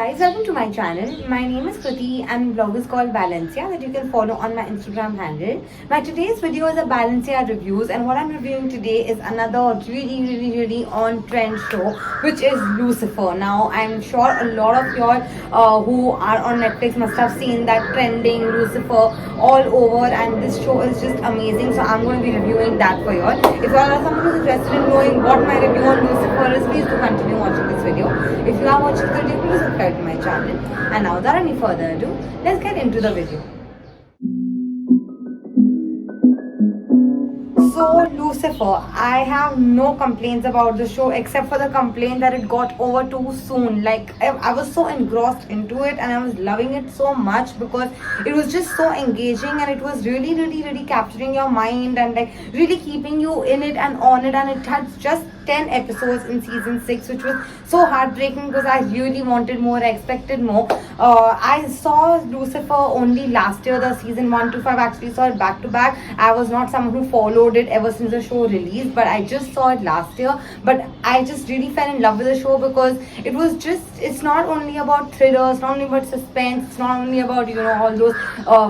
guys, welcome to my channel. My name is Kriti and blog is called Valencia that you can follow on my Instagram handle. My today's video is a Valencia reviews, and what I'm reviewing today is another really on trend show, which is Lucifer. Now I'm sure a lot of y'all who are on Netflix must have seen that trending Lucifer all over, and this show is just amazing. So I'm going to be reviewing that for y'all. If y'all are someone who's interested in knowing what my review on Lucifer is, please do continue watching this video. If you are watching the video, please subscribe to my channel. And now without any further ado, let's get into the video. So Lucifer, I have no complaints about the show except for the complaint that it got over too soon. Like I was so engrossed into it and I was loving it so much because it was just so engaging and it was really capturing your mind and like really keeping you in it and on it, and it had just 10 episodes in season 6, which was so heartbreaking because I really wanted more, I expected more. I saw Lucifer only last year, the season 1 to 5. Actually saw it back to back. I was not someone who followed it ever since the show released, but I just saw it last year. But I just really fell in love with the show because it was just, it's not only about thriller, it's not only about suspense, it's not only about, you know, all those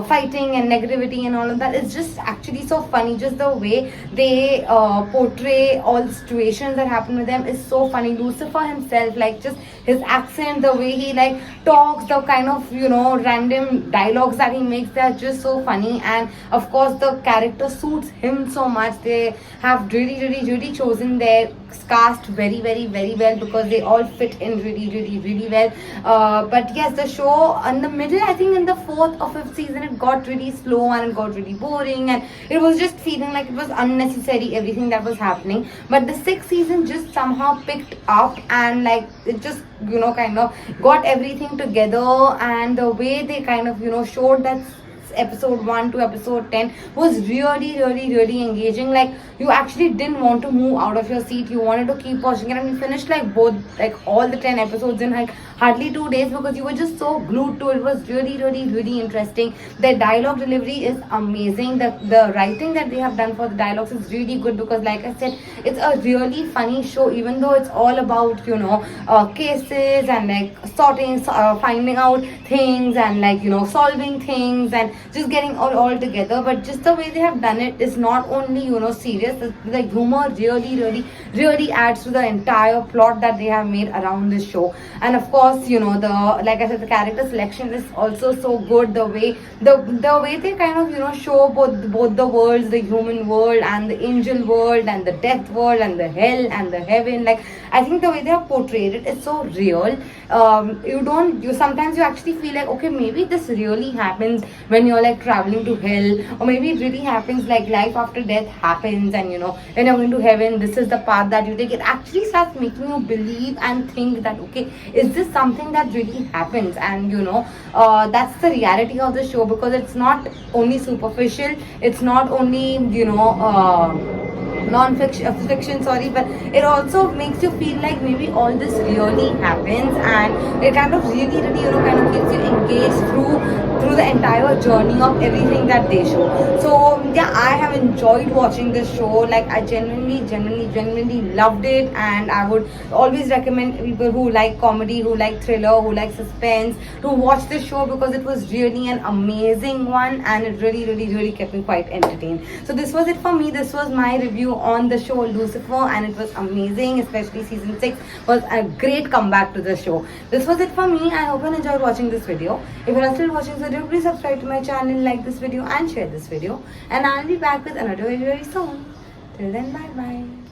fighting and negativity and all of that. It's just actually so funny. Just the way they portray all the situations that happen with them is so funny. Lucifer himself, like just his accent, the way he like talks, the kind of, you know, random dialogues that he makes, they're just so funny. And of course the character suits him so much. They have really chosen their cast very well because they all fit in really well. But yes, the show in the middle, I think in the 4th or 5th season, it got really slow and it got really boring and it was just feeling like it was unnecessary, everything that was happening. But the 6th season just somehow picked up and like it just, you know, kind of got everything together, and the way they kind of, you know, showed that episode 1 to episode 10 was really engaging. Like you actually didn't want to move out of your seat, you wanted to keep watching it, and we finished like both, like all the 10 episodes in like hardly 2 days because you were just so glued to it. It was really interesting. The dialogue delivery is amazing. The writing that they have done for the dialogues is really good because like I said, it's a really funny show, even though it's all about, you know, cases and like sorting, finding out things and like, you know, solving things and just getting all together. But just the way they have done it is not only, you know, serious, the humor really adds to the entire plot that they have made around this show. And of course, you know, the, like I said, the character selection is also so good. The way they kind of, you know, show both the worlds, the human world and the angel world and the death world and the hell and the heaven. Like I think the way they have portrayed it is so real. You sometimes you actually feel like, okay, maybe this really happens when you're like traveling to hell, or maybe it really happens, like life after death happens, and you know, when you're going to heaven, this is the path that you take. It actually starts making you believe and think that, okay, is this something that really happens? And you know, that's the reality of the show, because it's not only superficial, it's not only, you know, fiction, sorry, but it also makes you feel like maybe all this really happens, and it kind of really, you know, kind of keeps you engaged through the entire journey of everything that they show. So yeah, I have enjoyed watching this show. Like I genuinely loved it, and I would always recommend people who like comedy, who like thriller, who like suspense, to watch this show because it was really an amazing one, and it really kept me quite entertained. So this was it for me. This was my review on the show Lucifer, and it was amazing. Especially season 6 was a great comeback to the show. This was it for me. I hope you enjoyed watching this video. If you are still watching this video, please subscribe to my channel, like this video and share this video, and I'll be back with another video very soon. Till then, bye bye.